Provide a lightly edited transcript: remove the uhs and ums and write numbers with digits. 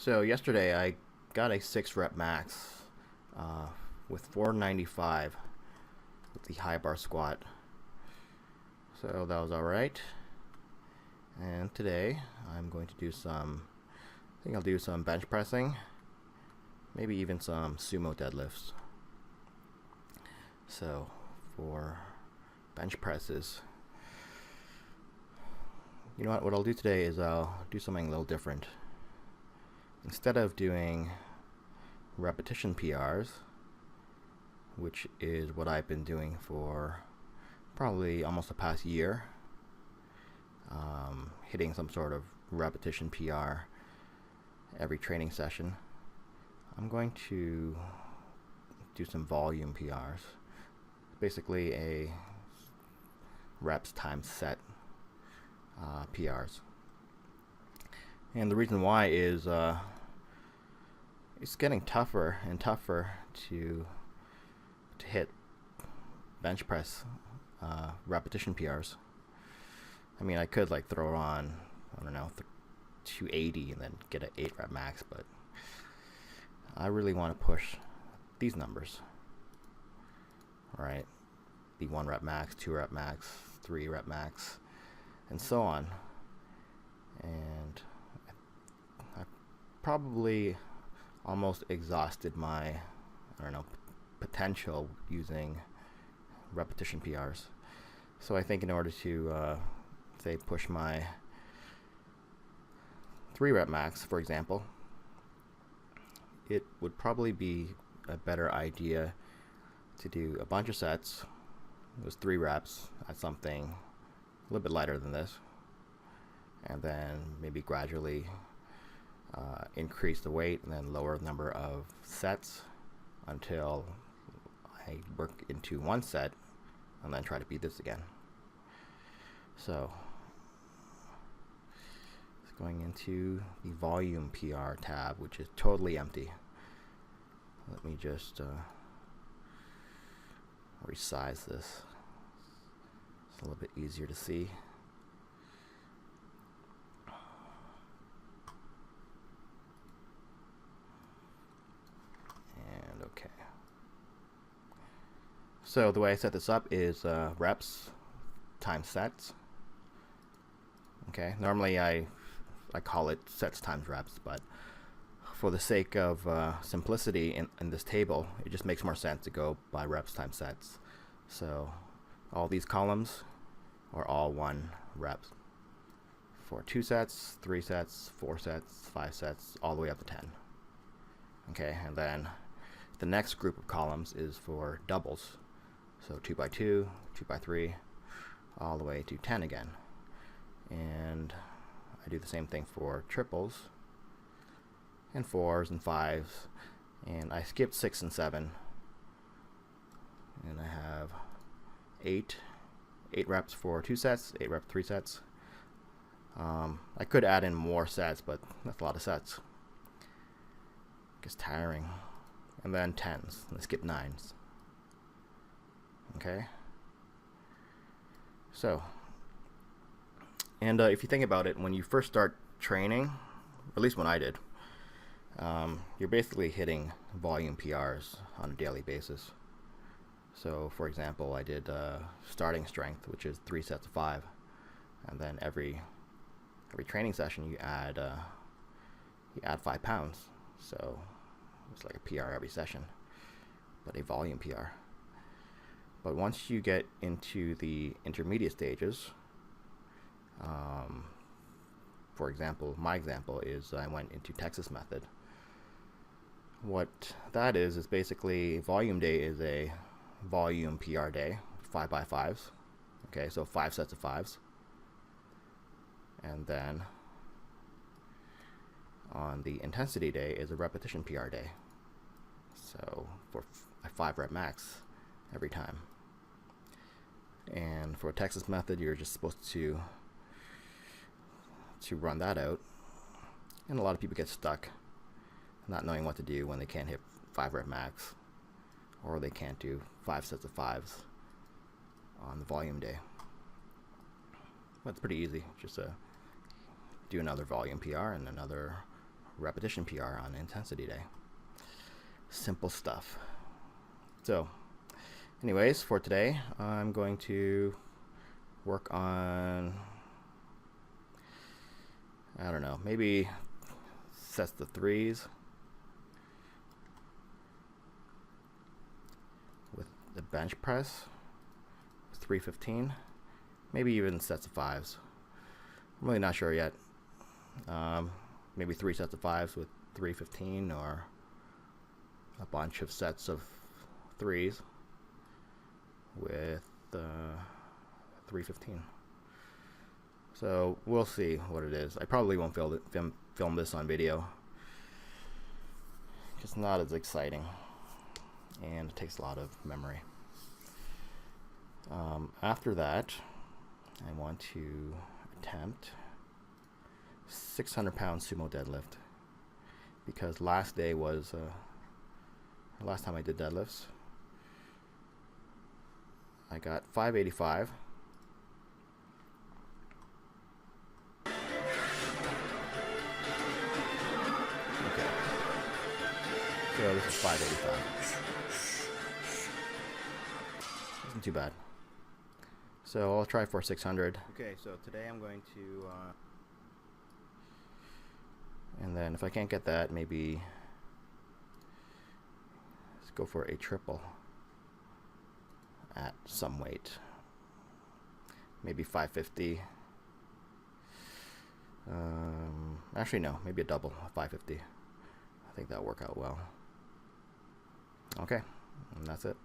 So yesterday I got a 6 rep max with 495 with the high bar squat. So that was alright. And today I'm going to do I think I'll do some bench pressing, maybe even some sumo deadlifts. So for bench presses, you know what I'll do today is I'll do something a little different. Instead of doing repetition PRs, which is what I've been doing for probably almost the past year, hitting some sort of repetition PR every training session, I'm going to do some volume PRs. Basically a reps times set PRs. And the reason why is it's getting tougher and tougher to hit bench press repetition PRs. I mean, I could like throw on, I don't know, 280 and then get an 8 rep max, but I really want to push these numbers. Right? The 1 rep max, 2 rep max, 3 rep max, and so on. And I probably almost exhausted my, I don't know, potential using repetition PRs. So I think in order to say push my 3 rep max, for example, it would probably be a better idea to do a bunch of sets. It was 3 reps at something a little bit lighter than this, and then maybe gradually increase the weight and then lower the number of sets until I work into 1 set and then try to beat this again. So it's going into the volume PR tab, which is totally empty. Let me just resize this. It's a little bit easier to see. And okay. So the way I set this up is reps times sets. Okay, normally I call it sets times reps, but for the sake of simplicity in this table, it just makes more sense to go by reps times sets. So all these columns are all 1 rep for 2 sets, 3 sets, 4 sets, 5 sets, all the way up to 10. Okay, and then the next group of columns is for doubles. So 2 by 2, 2 by 3, all the way to 10 again. And I do the same thing for triples and 4s and 5s, and I skipped 6 and 7, and I have 8 reps for 2 sets, 8 reps 3 sets. I could add in more sets, but that's a lot of sets. It gets tiring. And then 10s, and I skip 9s. Okay, so and if you think about it, when you first start training, or at least when I did, you're basically hitting volume PRs on a daily basis. So for example, I did starting strength, which is 3 sets of 5, and then every training session you add 5 pounds. So it's like a PR every session, but a volume PR. But once you get into the intermediate stages, for example, my example is I went into Texas method. What that is basically volume day is a volume PR day, 5 by 5s. Okay, so 5 sets of 5s. And then on the intensity day is a repetition PR day. So for a 5 rep max every time. And for a Texas method, you're just supposed to run that out. And a lot of people get stuck not knowing what to do when they can't hit 5 rep max, or they can't do 5 sets of 5s on the volume day. But it's pretty easy. Just do another volume PR and another repetition PR on intensity day. Simple stuff. So anyways, for today, I'm going to work on, I don't know, maybe sets to 3s with the bench press, 315, maybe even sets of 5s. I'm really not sure yet. Maybe 3 sets of 5s with 315, or a bunch of sets of 3s with 315. So we'll see what it is. I probably won't film this on video. It's not as exciting, and it takes a lot of memory. After that, I want to attempt 600-pound sumo deadlift, because last day was last time I did deadlifts. I got 585. Okay. So this is 585. Isn't too bad. So I'll try for 600. Okay, so today I'm going to, and then if I can't get that, maybe let's go for a triple at some weight. Maybe 550. Actually no, maybe a double, 550. I think that'll work out well. Okay, and that's it.